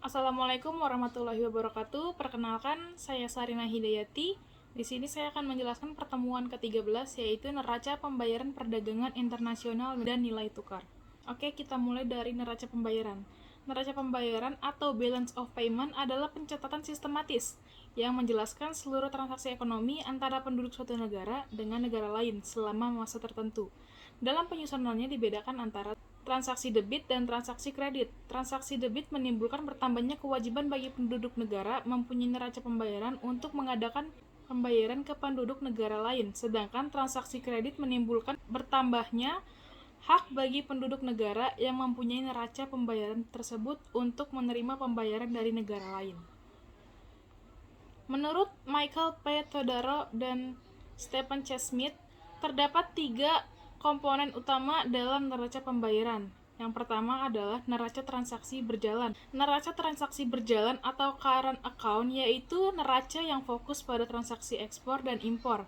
Assalamualaikum warahmatullahi wabarakatuh. Perkenalkan, saya Sarina Hidayati. Di sini saya akan menjelaskan pertemuan ke-13, yaitu neraca pembayaran perdagangan internasional dan nilai tukar. Oke, kita mulai dari neraca pembayaran. Neraca pembayaran atau balance of payment adalah pencatatan sistematis yang menjelaskan seluruh transaksi ekonomi antara penduduk suatu negara dengan negara lain selama masa tertentu. Dalam penyusunannya dibedakan antara transaksi debit dan transaksi kredit. Transaksi debit menimbulkan bertambahnya kewajiban bagi penduduk negara mempunyai neraca pembayaran untuk mengadakan pembayaran ke penduduk negara lain, sedangkan transaksi kredit menimbulkan bertambahnya hak bagi penduduk negara yang mempunyai neraca pembayaran tersebut untuk menerima pembayaran dari negara lain. Menurut Michael P. Todaro dan Stephen C. Smith, terdapat 3 komponen utama dalam neraca pembayaran. Yang pertama adalah neraca transaksi berjalan. Neraca transaksi berjalan atau current account yaitu neraca yang fokus pada transaksi ekspor dan impor,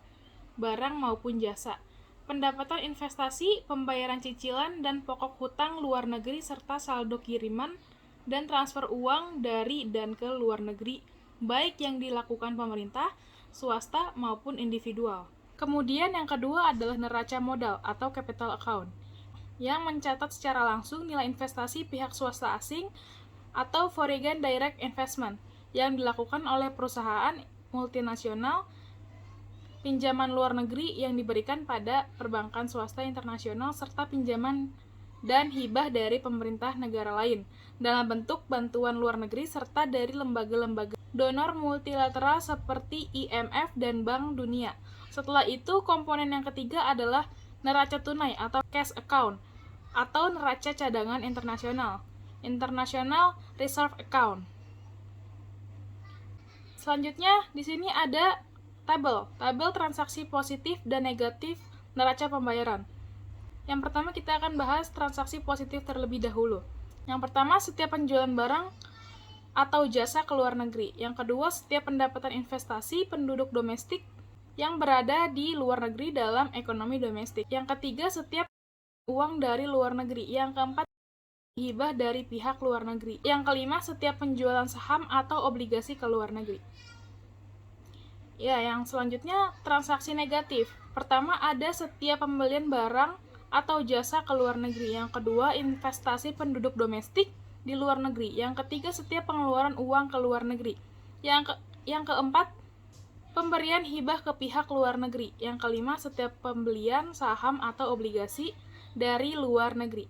barang maupun jasa, pendapatan investasi, pembayaran cicilan dan pokok hutang luar negeri serta saldo kiriman dan transfer uang dari dan ke luar negeri, baik yang dilakukan pemerintah, swasta maupun individual. Kemudian yang kedua adalah neraca modal atau capital account, yang mencatat secara langsung nilai investasi pihak swasta asing atau foreign direct investment yang dilakukan oleh perusahaan multinasional, pinjaman luar negeri yang diberikan pada perbankan swasta internasional, serta pinjaman dan hibah dari pemerintah negara lain dalam bentuk bantuan luar negeri serta dari lembaga-lembaga donor multilateral seperti IMF dan Bank Dunia. Setelah itu, komponen yang ketiga adalah neraca tunai atau cash account atau neraca cadangan internasional, International Reserve Account. Selanjutnya, di sini ada tabel transaksi positif dan negatif neraca pembayaran. Yang pertama kita akan bahas transaksi positif terlebih dahulu. Yang pertama, setiap penjualan barang atau jasa ke luar negeri. Yang kedua, setiap pendapatan investasi penduduk domestik yang berada di luar negeri dalam ekonomi domestik. Yang ketiga, setiap uang dari luar negeri. Yang keempat, hibah dari pihak luar negeri. Yang kelima, setiap penjualan saham atau obligasi ke luar negeri. Ya, yang selanjutnya transaksi negatif. Pertama, ada setiap pembelian barang atau jasa ke luar negeri. Yang kedua, investasi penduduk domestik di luar negeri. Yang ketiga, setiap pengeluaran uang ke luar negeri. Yang keempat, pemberian hibah ke pihak luar negeri. Yang kelima, setiap pembelian saham atau obligasi dari luar negeri.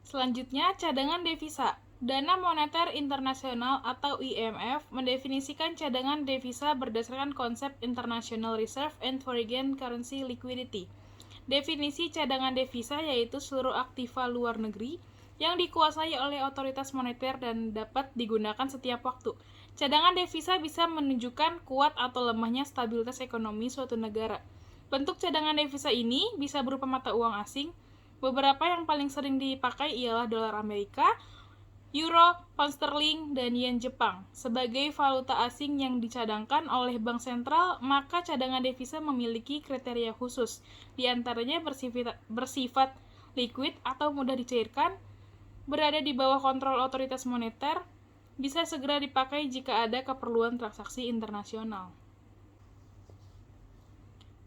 Selanjutnya, cadangan devisa. Dana Moneter Internasional atau IMF mendefinisikan cadangan devisa berdasarkan konsep International Reserve and Foreign Currency Liquidity. Definisi cadangan devisa yaitu seluruh aktiva luar negeri yang dikuasai oleh otoritas moneter dan dapat digunakan setiap waktu. Cadangan devisa bisa menunjukkan kuat atau lemahnya stabilitas ekonomi suatu negara. Bentuk cadangan devisa ini bisa berupa mata uang asing. Beberapa yang paling sering dipakai ialah dolar Amerika, euro, pound sterling, dan yen Jepang. Sebagai valuta asing yang dicadangkan oleh bank sentral, maka cadangan devisa memiliki kriteria khusus. Di antaranya bersifat liquid atau mudah dicairkan, berada di bawah kontrol otoritas moneter, bisa segera dipakai jika ada keperluan transaksi internasional.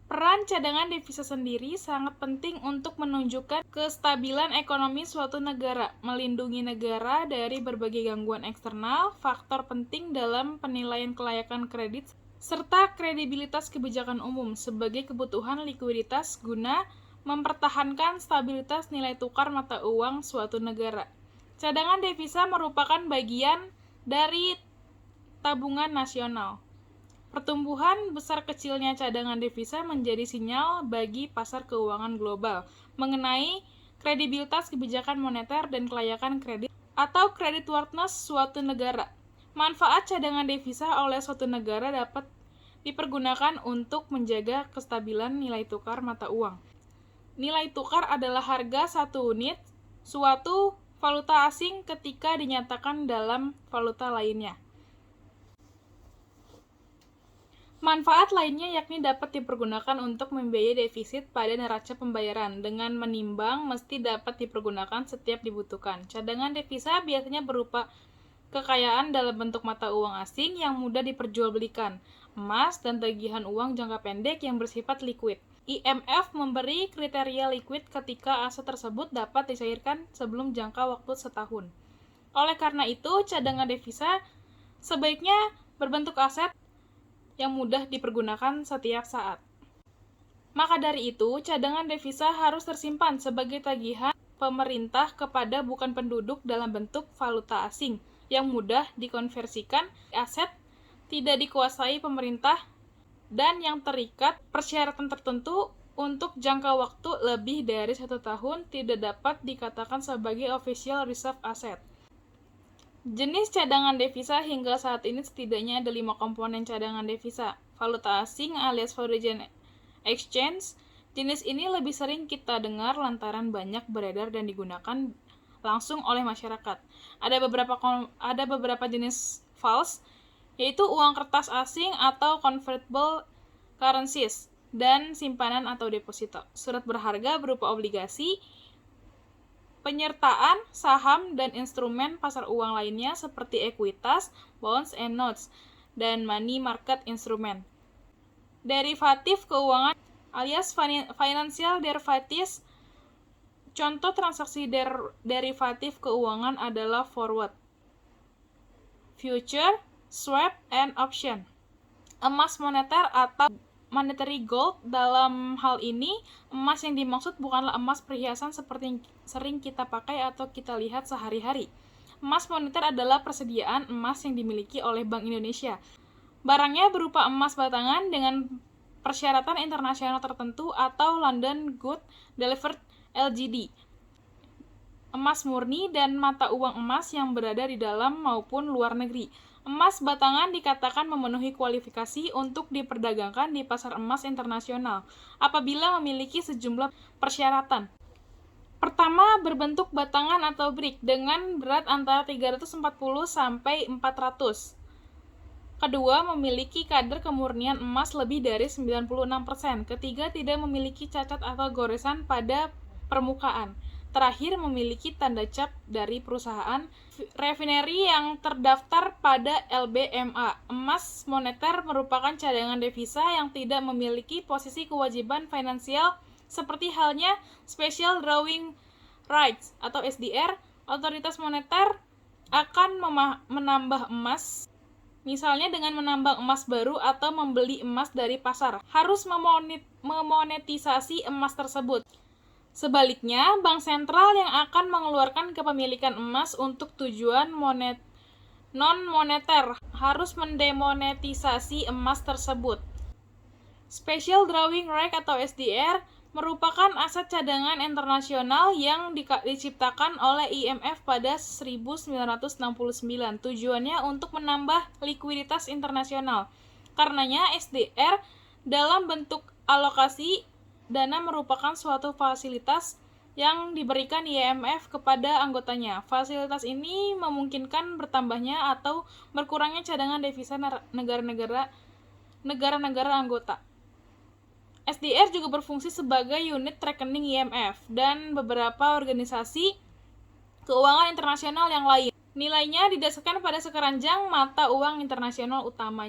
Peran cadangan devisa sendiri sangat penting untuk menunjukkan kestabilan ekonomi suatu negara, melindungi negara dari berbagai gangguan eksternal, faktor penting dalam penilaian kelayakan kredit, serta kredibilitas kebijakan umum sebagai kebutuhan likuiditas guna mempertahankan stabilitas nilai tukar mata uang suatu negara. Cadangan devisa merupakan bagian dari tabungan nasional. Pertumbuhan besar kecilnya cadangan devisa menjadi sinyal bagi pasar keuangan global mengenai kredibilitas kebijakan moneter dan kelayakan kredit atau creditworthiness suatu negara. Manfaat cadangan devisa oleh suatu negara dapat dipergunakan untuk menjaga kestabilan nilai tukar mata uang. Nilai tukar adalah harga satu unit suatu valuta asing ketika dinyatakan dalam valuta lainnya. Manfaat lainnya yakni dapat dipergunakan untuk membiayai defisit pada neraca pembayaran. Dengan menimbang, mesti dapat dipergunakan setiap dibutuhkan. Cadangan devisa biasanya berupa kekayaan dalam bentuk mata uang asing yang mudah diperjualbelikan, emas, dan tagihan uang jangka pendek yang bersifat liquid. IMF memberi kriteria liquid ketika aset tersebut dapat dicairkan sebelum jangka waktu setahun. Oleh karena itu, cadangan devisa sebaiknya berbentuk aset yang mudah dipergunakan setiap saat. Maka dari itu, cadangan devisa harus tersimpan sebagai tagihan pemerintah kepada bukan penduduk dalam bentuk valuta asing yang mudah dikonversikan aset, tidak dikuasai pemerintah, dan yang terikat persyaratan tertentu untuk jangka waktu lebih dari 1 tahun tidak dapat dikatakan sebagai official reserve asset. Jenis cadangan devisa hingga saat ini setidaknya ada 5 komponen cadangan devisa. Valuta asing alias foreign exchange. Jenis ini lebih sering kita dengar lantaran banyak beredar dan digunakan langsung oleh masyarakat. Ada beberapa jenis false, yaitu uang kertas asing atau convertible currencies, dan simpanan atau deposito. Surat berharga berupa obligasi, penyertaan, saham, dan instrumen pasar uang lainnya seperti ekuitas, bonds, and notes, dan money market instrument. Derivatif keuangan alias financial derivatives. Contoh transaksi derivatif keuangan adalah forward, future, swap, and option. Emas moneter atau monetary gold. Dalam hal ini, emas yang dimaksud bukanlah emas perhiasan seperti yang sering kita pakai atau kita lihat sehari-hari. Emas moneter adalah persediaan emas yang dimiliki oleh Bank Indonesia. Barangnya berupa emas batangan dengan persyaratan internasional tertentu atau London Good Delivered LGD. Emas murni dan mata uang emas yang berada di dalam maupun luar negeri. Emas batangan dikatakan memenuhi kualifikasi untuk diperdagangkan di pasar emas internasional apabila memiliki sejumlah persyaratan. Pertama, berbentuk batangan atau brick dengan berat antara 340 sampai 400. Kedua, memiliki kadar kemurnian emas lebih dari 96%. Ketiga, tidak memiliki cacat atau goresan pada permukaan. Terakhir, memiliki tanda cap dari perusahaan refinery yang terdaftar pada LBMA. Emas moneter merupakan cadangan devisa yang tidak memiliki posisi kewajiban finansial seperti halnya Special Drawing Rights atau SDR. Otoritas moneter akan menambah emas, misalnya dengan menambang emas baru atau membeli emas dari pasar, harus memonetisasi emas tersebut. Sebaliknya, bank sentral yang akan mengeluarkan kepemilikan emas untuk tujuan non-moneter harus mendemonetisasi emas tersebut. Special Drawing Right atau SDR merupakan aset cadangan internasional yang diciptakan oleh IMF pada 1969. Tujuannya untuk menambah likuiditas internasional. Karenanya SDR dalam bentuk alokasi dana merupakan suatu fasilitas yang diberikan IMF kepada anggotanya. Fasilitas ini memungkinkan bertambahnya atau berkurangnya cadangan devisa negara-negara anggota. SDR juga berfungsi sebagai unit rekening IMF dan beberapa organisasi keuangan internasional yang lain. Nilainya didasarkan pada sekeranjang mata uang internasional utama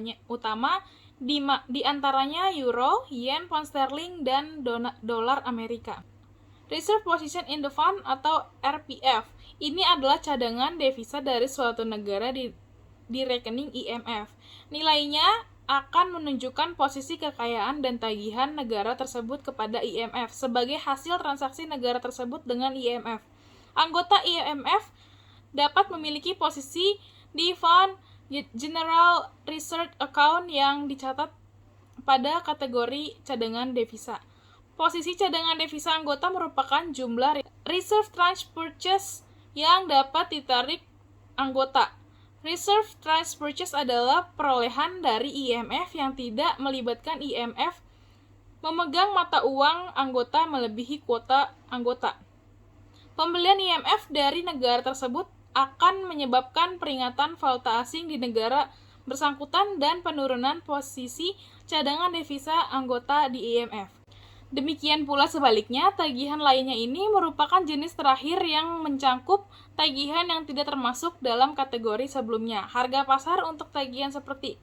di antaranya euro, yen, pound sterling, dan dolar Amerika. Reserve Position in the Fund atau RPF. Ini adalah cadangan devisa dari suatu negara di rekening IMF. Nilainya akan menunjukkan posisi kekayaan dan tagihan negara tersebut kepada IMF sebagai hasil transaksi negara tersebut dengan IMF. Anggota IMF dapat memiliki posisi di Fund General Reserve Account yang dicatat pada kategori cadangan devisa. Posisi cadangan devisa anggota merupakan jumlah reserve tranche purchase yang dapat ditarik anggota. Reserve tranche purchase adalah perolehan dari IMF yang tidak melibatkan IMF memegang mata uang anggota melebihi kuota anggota. Pembelian IMF dari negara tersebut akan menyebabkan peringatan valuta asing di negara bersangkutan dan penurunan posisi cadangan devisa anggota di IMF. Demikian pula sebaliknya, tagihan lainnya ini merupakan jenis terakhir yang mencangkup tagihan yang tidak termasuk dalam kategori sebelumnya. Harga pasar untuk tagihan seperti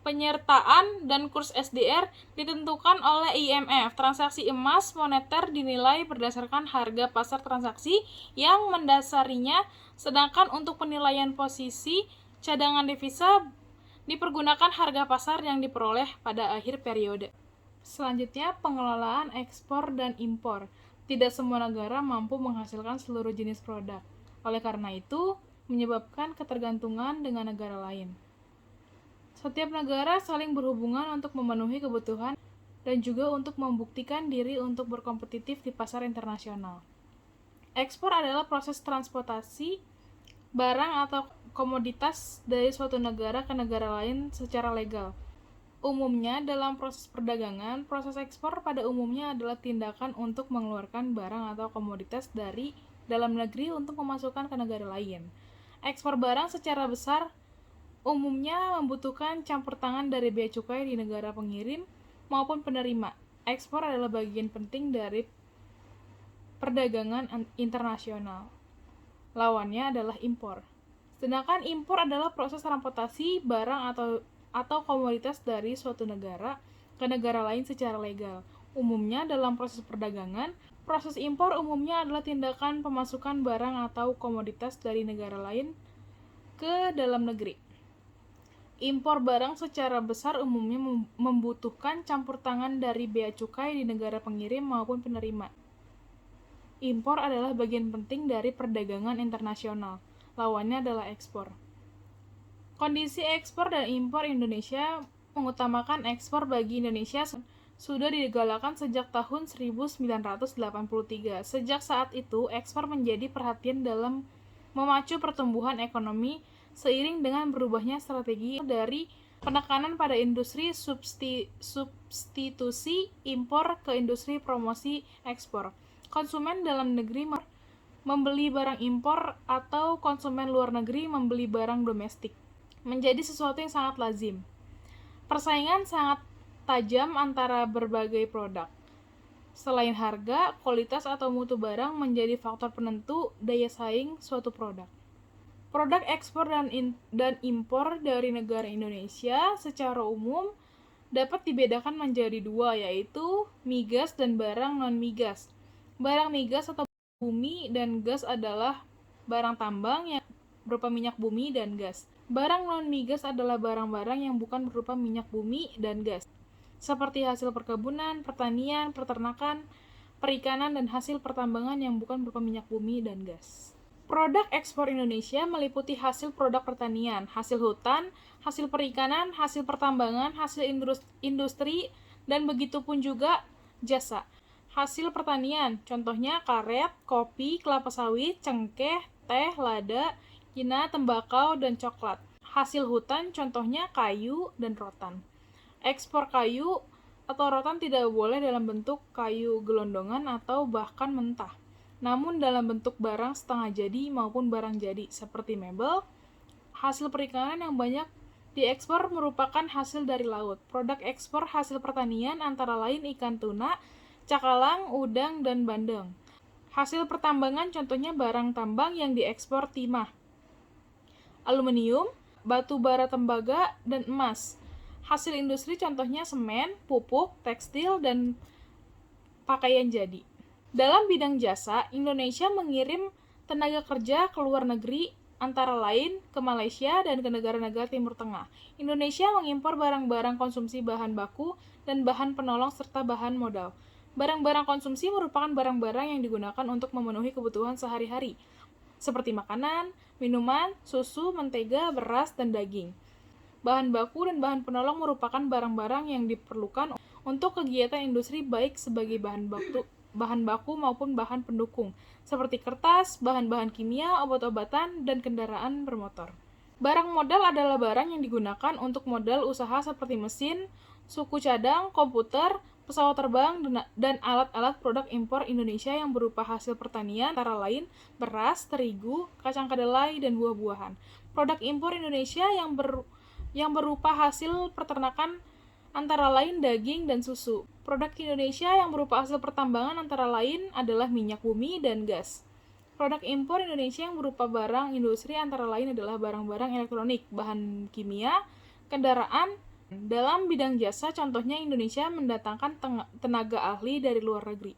penyertaan dan kurs SDR ditentukan oleh IMF. Transaksi emas moneter dinilai berdasarkan harga pasar transaksi yang mendasarinya, sedangkan untuk penilaian posisi cadangan devisa dipergunakan harga pasar yang diperoleh pada akhir periode. Selanjutnya, pengelolaan ekspor dan impor. Tidak semua negara mampu menghasilkan seluruh jenis produk. Oleh karena itu, menyebabkan ketergantungan dengan negara lain. Setiap negara saling berhubungan untuk memenuhi kebutuhan dan juga untuk membuktikan diri untuk berkompetitif di pasar internasional. Ekspor adalah proses transportasi barang atau komoditas dari suatu negara ke negara lain secara legal. Umumnya, dalam proses perdagangan, proses ekspor pada umumnya adalah tindakan untuk mengeluarkan barang atau komoditas dari dalam negeri untuk memasukkan ke negara lain. Ekspor barang secara besar umumnya membutuhkan campur tangan dari bea cukai di negara pengirim maupun penerima. Ekspor adalah bagian penting dari perdagangan internasional. Lawannya adalah impor. Sedangkan impor adalah proses transportasi barang atau komoditas dari suatu negara ke negara lain secara legal. Umumnya dalam proses perdagangan, proses impor umumnya adalah tindakan pemasukan barang atau komoditas dari negara lain ke dalam negeri. Impor barang secara besar umumnya membutuhkan campur tangan dari bea cukai di negara pengirim maupun penerima. Impor adalah bagian penting dari perdagangan internasional. Lawannya adalah ekspor. Kondisi ekspor dan impor Indonesia mengutamakan ekspor bagi Indonesia sudah digalakan sejak tahun 1983. Sejak saat itu, ekspor menjadi perhatian dalam memacu pertumbuhan ekonomi seiring dengan berubahnya strategi dari penekanan pada industri substitusi impor ke industri promosi ekspor. Konsumen dalam negeri membeli barang impor atau konsumen luar negeri membeli barang domestik menjadi sesuatu yang sangat lazim. Persaingan sangat tajam antara berbagai produk. Selain harga, kualitas atau mutu barang menjadi faktor penentu daya saing suatu produk. Produk ekspor dan impor dari negara Indonesia secara umum dapat dibedakan menjadi dua, yaitu migas dan barang non-migas. Barang migas atau bumi dan gas adalah barang tambang yang berupa minyak bumi dan gas. Barang non-migas adalah barang-barang yang bukan berupa minyak bumi dan gas, seperti hasil perkebunan, pertanian, peternakan, perikanan, dan hasil pertambangan yang bukan berupa minyak bumi dan gas. Produk ekspor Indonesia meliputi hasil produk pertanian, hasil hutan, hasil perikanan, hasil pertambangan, hasil industri, dan begitu pun juga jasa. Hasil pertanian, contohnya karet, kopi, kelapa sawit, cengkeh, teh, lada, kina, tembakau, dan coklat. Hasil hutan, contohnya kayu dan rotan. Ekspor kayu atau rotan tidak boleh dalam bentuk kayu gelondongan atau bahkan mentah, namun dalam bentuk barang setengah jadi maupun barang jadi, seperti mebel. Hasil perikanan yang banyak diekspor merupakan hasil dari laut. Produk ekspor hasil pertanian antara lain ikan tuna, cakalang, udang, dan bandeng. Hasil pertambangan contohnya barang tambang yang diekspor timah, aluminium, batu bara tembaga, dan emas. Hasil industri contohnya semen, pupuk, tekstil, dan pakaian jadi. Dalam bidang jasa, Indonesia mengirim tenaga kerja ke luar negeri antara lain ke Malaysia dan ke negara-negara Timur Tengah. Indonesia mengimpor barang-barang konsumsi bahan baku dan bahan penolong serta bahan modal. Barang-barang konsumsi merupakan barang-barang yang digunakan untuk memenuhi kebutuhan sehari-hari, seperti makanan, minuman, susu, mentega, beras, dan daging. Bahan baku dan bahan penolong merupakan barang-barang yang diperlukan untuk kegiatan industri baik sebagai bahan baku maupun bahan pendukung, seperti kertas, bahan-bahan kimia, obat-obatan, dan kendaraan bermotor. Barang modal adalah barang yang digunakan untuk modal usaha seperti mesin, suku cadang, komputer, pesawat terbang, dan alat-alat produk impor Indonesia yang berupa hasil pertanian, antara lain beras, terigu, kacang kedelai, dan buah-buahan. Produk impor Indonesia yang yang berupa hasil peternakan antara lain daging dan susu. Produk Indonesia yang berupa hasil pertambangan antara lain adalah minyak bumi dan gas. Produk impor Indonesia yang berupa barang industri antara lain adalah barang-barang elektronik, bahan kimia, kendaraan. Dalam bidang jasa, contohnya Indonesia mendatangkan tenaga ahli dari luar negeri.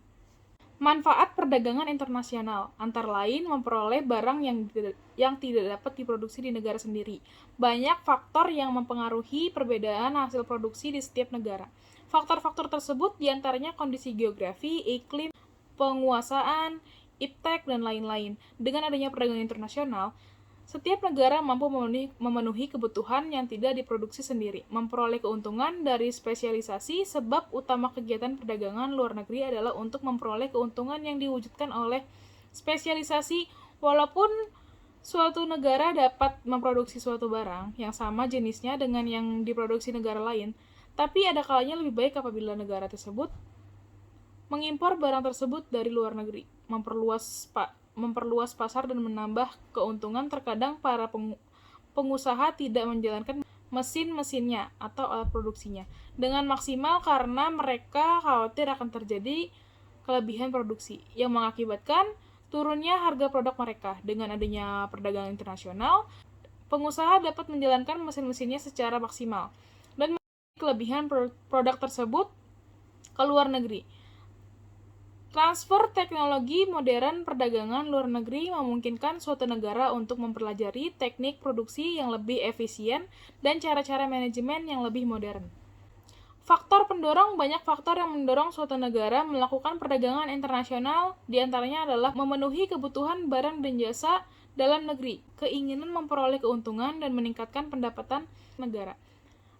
Manfaat perdagangan internasional, antara lain memperoleh barang yang tidak dapat diproduksi di negara sendiri. Banyak faktor yang mempengaruhi perbedaan hasil produksi di setiap negara. Faktor-faktor tersebut diantaranya kondisi geografi, iklim, penguasaan, iptek, dan lain-lain. Dengan adanya perdagangan internasional, setiap negara mampu memenuhi kebutuhan yang tidak diproduksi sendiri, memperoleh keuntungan dari spesialisasi. Sebab utama kegiatan perdagangan luar negeri adalah untuk memperoleh keuntungan yang diwujudkan oleh spesialisasi. Walaupun suatu negara dapat memproduksi suatu barang yang sama jenisnya dengan yang diproduksi negara lain, tapi ada kalanya lebih baik apabila negara tersebut mengimpor barang tersebut dari luar negeri, memperluas pasar dan menambah keuntungan. Terkadang para pengusaha tidak menjalankan mesin-mesinnya atau alat produksinya dengan maksimal karena mereka khawatir akan terjadi kelebihan produksi yang mengakibatkan turunnya harga produk mereka. Dengan adanya perdagangan internasional, pengusaha dapat menjalankan mesin-mesinnya secara maksimal dan kelebihan produk tersebut ke luar negeri. Transfer teknologi modern perdagangan luar negeri memungkinkan suatu negara untuk mempelajari teknik produksi yang lebih efisien dan cara-cara manajemen yang lebih modern. Faktor pendorong, banyak faktor yang mendorong suatu negara melakukan perdagangan internasional, diantaranya adalah memenuhi kebutuhan barang dan jasa dalam negeri, keinginan memperoleh keuntungan dan meningkatkan pendapatan negara.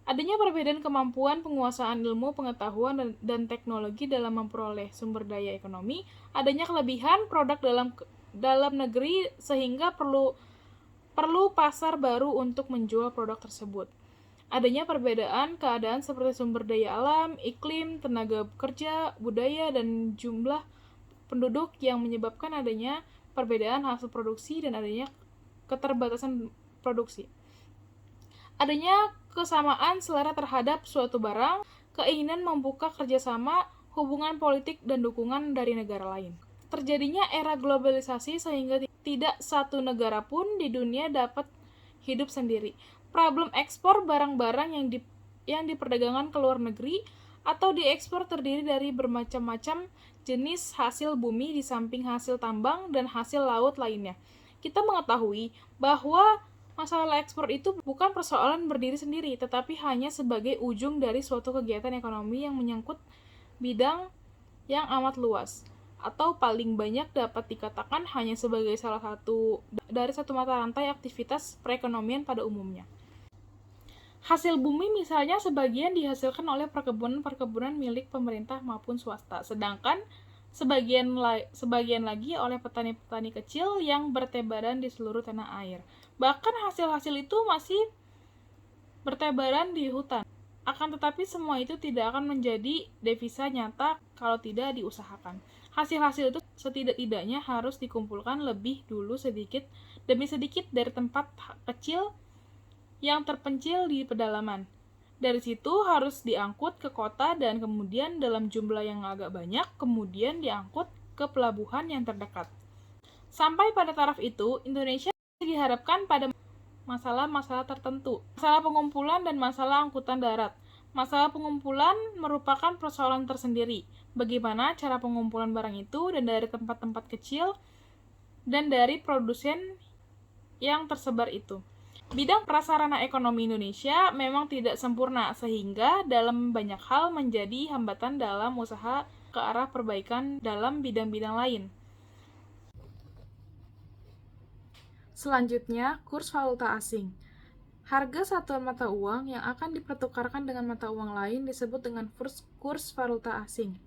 Adanya perbedaan kemampuan penguasaan ilmu, pengetahuan, dan teknologi dalam memperoleh sumber daya ekonomi, adanya kelebihan produk dalam negeri sehingga perlu pasar baru untuk menjual produk tersebut. Adanya perbedaan keadaan seperti sumber daya alam, iklim, tenaga kerja, budaya, dan jumlah penduduk yang menyebabkan adanya perbedaan hasil produksi dan adanya keterbatasan produksi. Adanya kesamaan selera terhadap suatu barang, keinginan membuka kerjasama, hubungan politik, dan dukungan dari negara lain. Terjadinya era globalisasi sehingga tidak satu negara pun di dunia dapat hidup sendiri. Problem ekspor barang-barang yang diperdagangkan ke luar negeri atau diekspor terdiri dari bermacam-macam jenis hasil bumi di samping hasil tambang dan hasil laut lainnya. Kita mengetahui bahwa masalah ekspor itu bukan persoalan berdiri sendiri, tetapi hanya sebagai ujung dari suatu kegiatan ekonomi yang menyangkut bidang yang amat luas, atau paling banyak dapat dikatakan hanya sebagai salah satu dari satu mata rantai aktivitas perekonomian pada umumnya. Hasil bumi misalnya sebagian dihasilkan oleh perkebunan milik pemerintah maupun swasta, sedangkan sebagian lagi oleh petani-petani kecil yang bertebaran di seluruh tanah air. Bahkan hasil-hasil itu masih bertebaran di hutan. Akan tetapi semua itu tidak akan menjadi devisa nyata kalau tidak diusahakan. Hasil-hasil itu setidak-tidaknya harus dikumpulkan lebih dulu sedikit demi sedikit dari tempat kecil yang terpencil di pedalaman. Dari situ harus diangkut ke kota dan kemudian dalam jumlah yang agak banyak, kemudian diangkut ke pelabuhan yang terdekat. Sampai pada taraf itu, Indonesia diharapkan pada masalah-masalah tertentu. Masalah pengumpulan dan masalah angkutan darat. Masalah pengumpulan merupakan persoalan tersendiri. Bagaimana cara pengumpulan barang itu dan dari tempat-tempat kecil dan dari produsen yang tersebar itu. Bidang prasarana ekonomi Indonesia memang tidak sempurna sehingga dalam banyak hal menjadi hambatan dalam usaha ke arah perbaikan dalam bidang-bidang lain. Selanjutnya, kurs valuta asing. Harga satuan mata uang yang akan dipertukarkan dengan mata uang lain disebut dengan kurs valuta asing.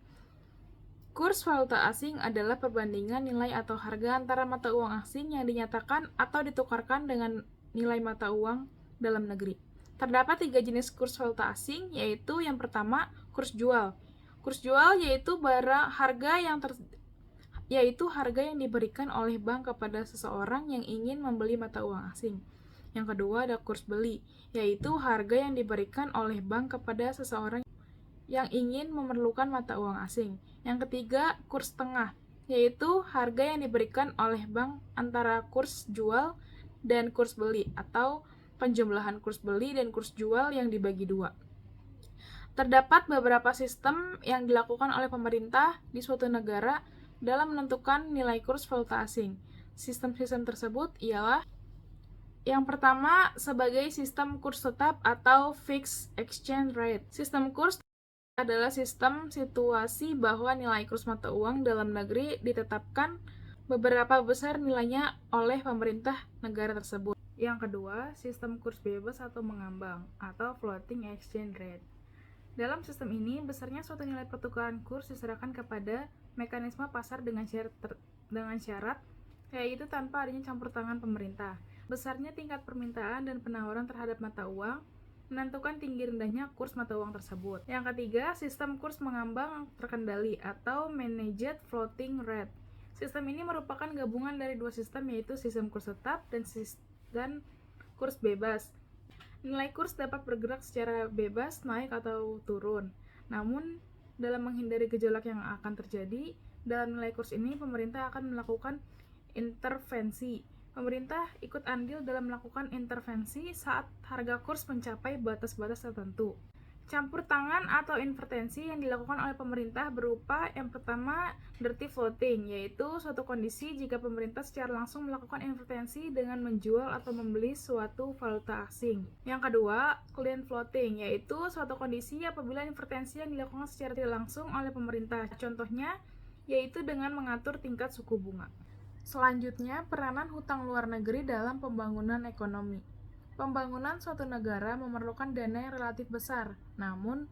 Kurs valuta asing adalah perbandingan nilai atau harga antara mata uang asing yang dinyatakan atau ditukarkan dengan nilai mata uang dalam negeri. Terdapat 3 jenis kurs valuta asing, yaitu yang pertama, kurs jual. Kurs jual yaitu harga yang diberikan oleh bank kepada seseorang yang ingin membeli mata uang asing. Yang kedua ada kurs beli, yaitu harga yang diberikan oleh bank kepada seseorang yang ingin memerlukan mata uang asing. Yang ketiga, kurs tengah, yaitu harga yang diberikan oleh bank antara kurs jual dan kurs beli, atau penjumlahan kurs beli dan kurs jual yang dibagi dua. Terdapat beberapa sistem yang dilakukan oleh pemerintah di suatu negara dalam menentukan nilai kurs valuta asing. Sistem-sistem tersebut ialah yang pertama sebagai sistem kurs tetap atau fixed exchange rate. Sistem kurs adalah sistem situasi bahwa nilai kurs mata uang dalam negeri ditetapkan beberapa besar nilainya oleh pemerintah negara tersebut. Yang kedua, sistem kurs bebas atau mengambang atau floating exchange rate. Dalam sistem ini, besarnya suatu nilai pertukaran kurs diserahkan kepada mekanisme pasar dengan syarat, yaitu tanpa adanya campur tangan pemerintah. Besarnya tingkat permintaan dan penawaran terhadap mata uang menentukan tinggi rendahnya kurs mata uang tersebut. Yang ketiga, sistem kurs mengambang terkendali atau managed floating rate. Sistem ini merupakan gabungan dari dua sistem, yaitu sistem kurs tetap dan kurs bebas. Nilai kurs dapat bergerak secara bebas, naik atau turun. Namun, dalam menghindari gejolak yang akan terjadi, dalam nilai kurs ini pemerintah akan melakukan intervensi. Pemerintah ikut andil dalam melakukan intervensi saat harga kurs mencapai batas-batas tertentu. Campur tangan atau intervensi yang dilakukan oleh pemerintah berupa yang pertama, dirty floating, yaitu suatu kondisi jika pemerintah secara langsung melakukan intervensi dengan menjual atau membeli suatu valuta asing. Yang kedua, clean floating, yaitu suatu kondisi apabila intervensi yang dilakukan secara tidak langsung oleh pemerintah. Contohnya, yaitu dengan mengatur tingkat suku bunga. Selanjutnya, peranan hutang luar negeri dalam pembangunan ekonomi. Pembangunan suatu negara memerlukan dana yang relatif besar, namun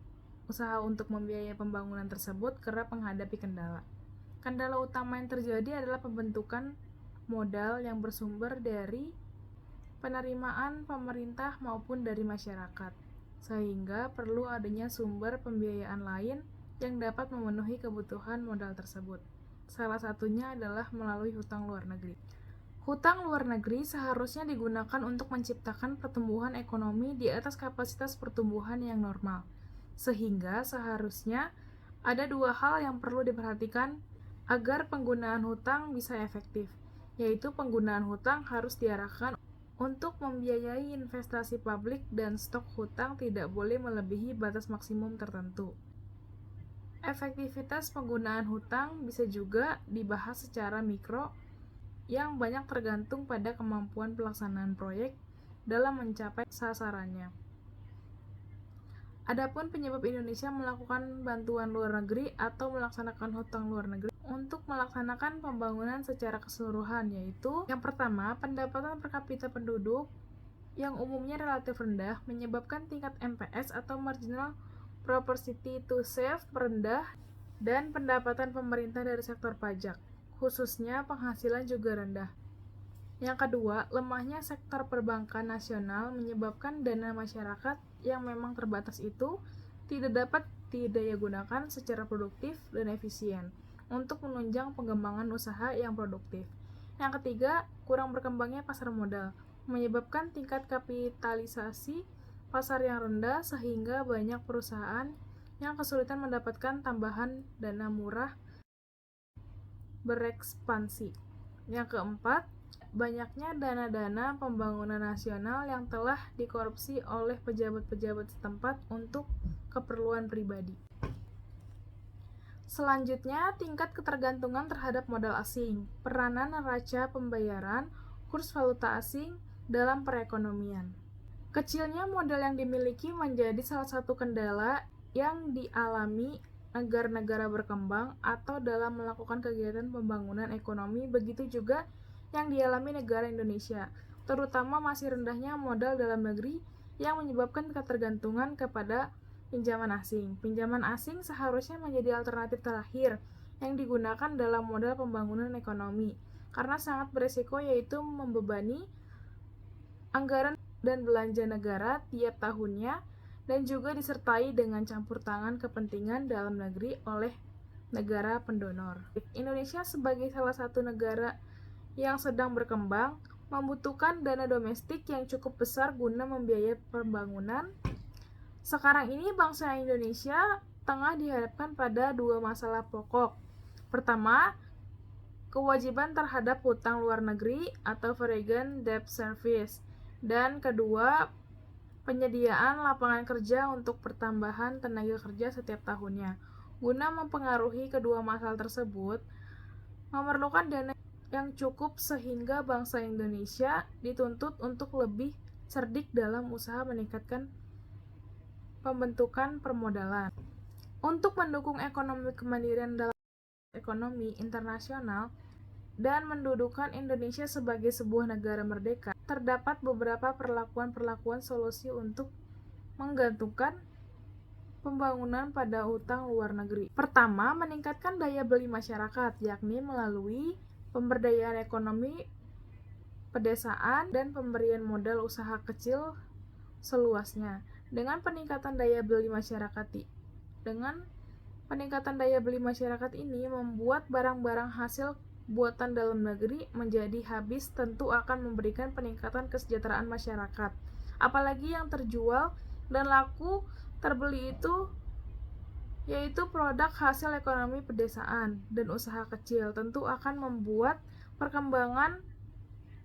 usaha untuk membiayai pembangunan tersebut kerap menghadapi kendala. Kendala utama yang terjadi adalah pembentukan modal yang bersumber dari penerimaan pemerintah maupun dari masyarakat, sehingga perlu adanya sumber pembiayaan lain yang dapat memenuhi kebutuhan modal tersebut. Salah satunya adalah melalui hutang luar negeri. Hutang luar negeri seharusnya digunakan untuk menciptakan pertumbuhan ekonomi di atas kapasitas pertumbuhan yang normal. Sehingga seharusnya ada dua hal yang perlu diperhatikan agar penggunaan hutang bisa efektif, yaitu penggunaan hutang harus diarahkan untuk membiayai investasi publik dan stok hutang tidak boleh melebihi batas maksimum tertentu. Efektivitas penggunaan hutang bisa juga dibahas secara mikro yang banyak tergantung pada kemampuan pelaksanaan proyek dalam mencapai sasarannya. Adapun penyebab Indonesia melakukan bantuan luar negeri atau melaksanakan hutang luar negeri untuk melaksanakan pembangunan secara keseluruhan, yaitu yang pertama, pendapatan per kapita penduduk yang umumnya relatif rendah menyebabkan tingkat MPS atau marginal propensity to save rendah, dan pendapatan pemerintah dari sektor pajak, khususnya penghasilan juga rendah. Yang kedua, lemahnya sektor perbankan nasional menyebabkan dana masyarakat yang memang terbatas itu tidak dapat didayagunakan secara produktif dan efisien untuk menunjang pengembangan usaha yang produktif. Yang ketiga, kurang berkembangnya pasar modal menyebabkan tingkat kapitalisasi pasar yang rendah sehingga banyak perusahaan yang kesulitan mendapatkan tambahan dana murah berekspansi. Yang keempat, banyaknya dana-dana pembangunan nasional yang telah dikorupsi oleh pejabat-pejabat setempat untuk keperluan pribadi. Selanjutnya, tingkat ketergantungan terhadap modal asing, peranan neraca pembayaran, kurs valuta asing dalam perekonomian. Kecilnya modal yang dimiliki menjadi salah satu kendala yang dialami negara-negara berkembang atau dalam melakukan kegiatan pembangunan ekonomi, begitu juga yang dialami negara Indonesia, terutama masih rendahnya modal dalam negeri yang menyebabkan ketergantungan kepada pinjaman asing. Pinjaman asing seharusnya menjadi alternatif terakhir yang digunakan dalam modal pembangunan ekonomi, karena sangat beresiko, yaitu membebani anggaran dan belanja negara tiap tahunnya, dan juga disertai dengan campur tangan kepentingan dalam negeri oleh negara pendonor. Indonesia sebagai salah satu negara yang sedang berkembang membutuhkan dana domestik yang cukup besar guna membiayai pembangunan. Sekarang ini bangsa Indonesia tengah dihadapkan pada dua masalah pokok. Pertama, kewajiban terhadap hutang luar negeri atau foreign debt service. Dan kedua, penyediaan lapangan kerja untuk pertambahan tenaga kerja setiap tahunnya. Guna mempengaruhi kedua masalah tersebut, memerlukan dana yang cukup sehingga bangsa Indonesia dituntut untuk lebih cerdik dalam usaha meningkatkan pembentukan permodalan. Untuk mendukung ekonomi kemandirian dalam ekonomi internasional dan mendudukan Indonesia sebagai sebuah negara merdeka, terdapat beberapa perlakuan solusi untuk menggantungkan pembangunan pada utang luar negeri. Pertama, meningkatkan daya beli masyarakat, yakni melalui pemberdayaan ekonomi pedesaan dan pemberian modal usaha kecil seluasnya. Dengan peningkatan daya beli masyarakat ini membuat barang-barang hasil buatan dalam negeri menjadi habis, tentu akan memberikan peningkatan kesejahteraan masyarakat. Apalagi yang terjual dan laku terbeli itu yaitu produk hasil ekonomi pedesaan dan usaha kecil, tentu akan membuat perkembangan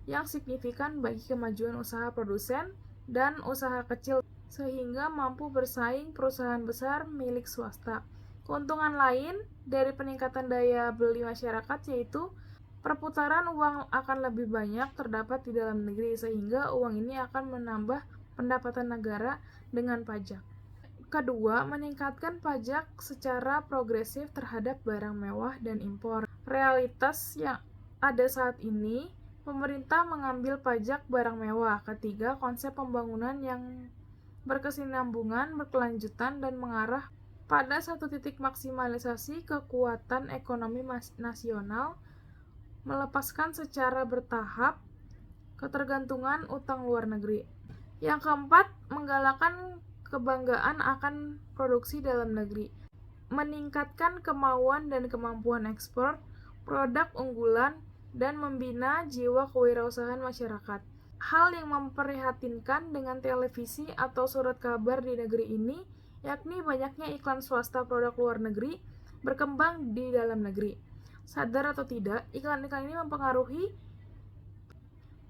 yang signifikan bagi kemajuan usaha produsen dan usaha kecil sehingga mampu bersaing perusahaan besar milik swasta. Keuntungan lain dari peningkatan daya beli masyarakat yaitu perputaran uang akan lebih banyak terdapat di dalam negeri sehingga uang ini akan menambah pendapatan negara dengan pajak. Kedua, meningkatkan pajak secara progresif terhadap barang mewah dan impor. Realitas yang ada saat ini, pemerintah mengambil pajak barang mewah. Ketiga, konsep pembangunan yang berkesinambungan, berkelanjutan, dan mengarah pada satu titik maksimalisasi kekuatan ekonomi nasional, melepaskan secara bertahap ketergantungan utang luar negeri. Yang keempat, menggalakkan kebanggaan akan produksi dalam negeri, meningkatkan kemauan dan kemampuan ekspor produk unggulan, dan membina jiwa kewirausahaan masyarakat. Hal yang memprihatinkan dengan televisi atau surat kabar di negeri ini, yakni banyaknya iklan swasta produk luar negeri berkembang di dalam negeri. Sadar atau tidak, iklan-iklan ini mempengaruhi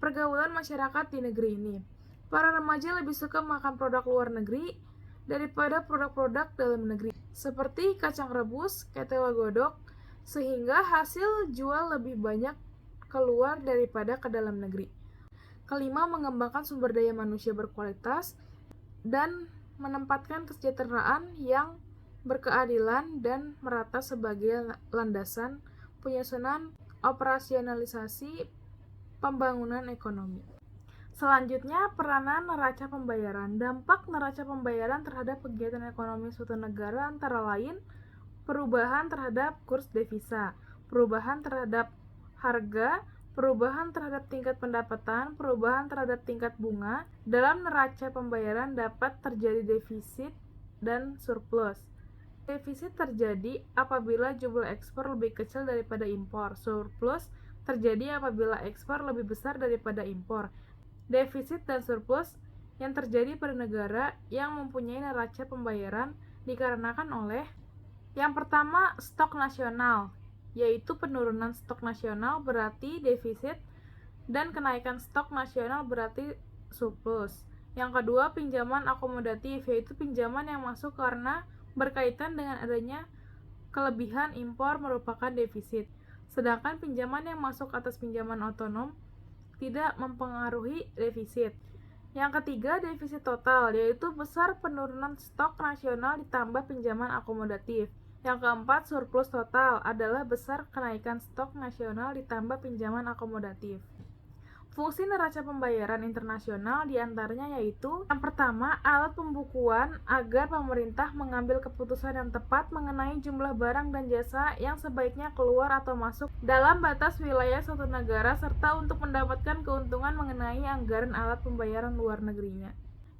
pergaulan masyarakat di negeri ini. Para remaja lebih suka makan produk luar negeri daripada produk-produk dalam negeri, seperti kacang rebus, ketela godok, sehingga hasil jual lebih banyak keluar daripada ke dalam negeri. Kelima, mengembangkan sumber daya manusia berkualitas dan menempatkan kesejahteraan yang berkeadilan dan merata sebagai landasan penyusunan operasionalisasi pembangunan ekonomi. Selanjutnya, peranan neraca pembayaran. Dampak neraca pembayaran terhadap kegiatan ekonomi suatu negara antara lain perubahan terhadap kurs devisa, perubahan terhadap harga, perubahan terhadap tingkat pendapatan, perubahan terhadap tingkat bunga. Dalam neraca pembayaran dapat terjadi defisit dan surplus. Defisit terjadi apabila jumlah ekspor lebih kecil daripada impor. Surplus terjadi apabila ekspor lebih besar daripada impor. Defisit dan surplus yang terjadi pada negara yang mempunyai neraca pembayaran dikarenakan oleh yang pertama, stok nasional, yaitu penurunan stok nasional berarti defisit dan kenaikan stok nasional berarti surplus. Yang kedua, pinjaman akomodatif, yaitu pinjaman yang masuk karena berkaitan dengan adanya kelebihan impor merupakan defisit. Sedangkan pinjaman yang masuk atas pinjaman otonom tidak mempengaruhi defisit. Yang ketiga, defisit total, yaitu besar penurunan stok nasional ditambah pinjaman akomodatif. Yang keempat, surplus total adalah besar kenaikan stok nasional ditambah pinjaman akomodatif. Fungsi neraca pembayaran internasional diantaranya yaitu yang pertama, alat pembukuan agar pemerintah mengambil keputusan yang tepat mengenai jumlah barang dan jasa yang sebaiknya keluar atau masuk dalam batas wilayah suatu negara serta untuk mendapatkan keuntungan mengenai anggaran alat pembayaran luar negerinya.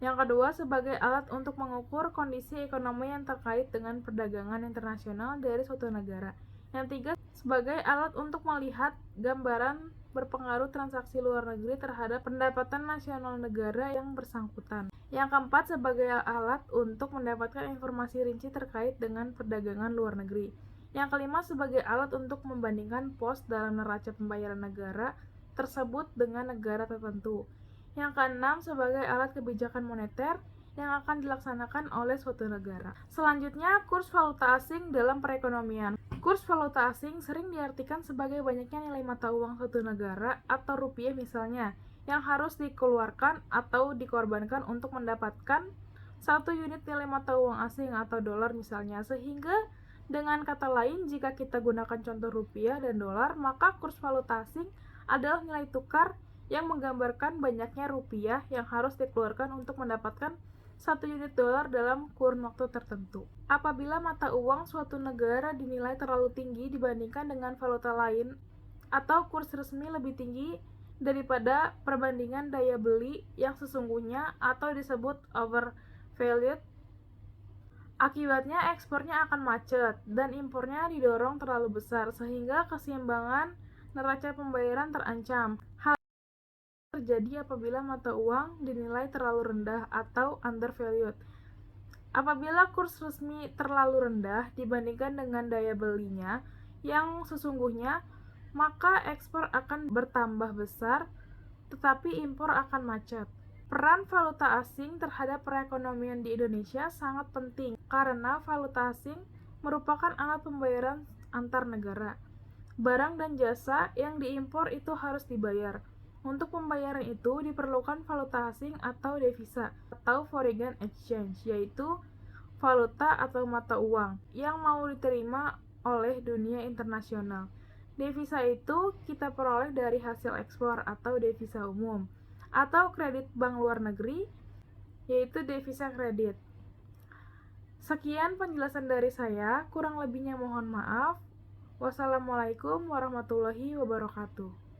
Yang kedua, sebagai alat untuk mengukur kondisi ekonomi yang terkait dengan perdagangan internasional dari suatu negara. Yang tiga, sebagai alat untuk melihat gambaran berpengaruh transaksi luar negeri terhadap pendapatan nasional negara yang bersangkutan. Yang keempat, sebagai alat untuk mendapatkan informasi rinci terkait dengan perdagangan luar negeri. Yang kelima, sebagai alat untuk membandingkan pos dalam neraca pembayaran negara tersebut dengan negara tertentu. Yang keenam, sebagai alat kebijakan moneter yang akan dilaksanakan oleh suatu negara. Selanjutnya, kurs valuta asing dalam perekonomian. Kurs valuta asing sering diartikan sebagai banyaknya nilai mata uang suatu negara atau rupiah misalnya, yang harus dikeluarkan atau dikorbankan untuk mendapatkan satu unit nilai mata uang asing atau dolar misalnya. Sehingga dengan kata lain, jika kita gunakan contoh rupiah dan dolar, maka kurs valuta asing adalah nilai tukar yang menggambarkan banyaknya rupiah yang harus dikeluarkan untuk mendapatkan satu unit dolar dalam kurun waktu tertentu. Apabila mata uang suatu negara dinilai terlalu tinggi dibandingkan dengan valuta lain atau kurs resmi lebih tinggi daripada perbandingan daya beli yang sesungguhnya atau disebut overvalued, akibatnya ekspornya akan macet dan impornya didorong terlalu besar sehingga keseimbangan neraca pembayaran terancam. Hal terjadi apabila mata uang dinilai terlalu rendah atau undervalued. Apabila kurs resmi terlalu rendah dibandingkan dengan daya belinya yang sesungguhnya, maka ekspor akan bertambah besar, tetapi impor akan macet. Peran valuta asing terhadap perekonomian di Indonesia sangat penting karena valuta asing merupakan alat pembayaran antar negara. Barang dan jasa yang diimpor itu harus dibayar. Untuk pembayaran itu diperlukan valuta asing atau devisa atau foreign exchange, yaitu valuta atau mata uang yang mau diterima oleh dunia internasional. Devisa itu kita peroleh dari hasil ekspor atau devisa umum, atau kredit bank luar negeri, yaitu devisa kredit. Sekian penjelasan dari saya, kurang lebihnya mohon maaf. Wassalamualaikum warahmatullahi wabarakatuh.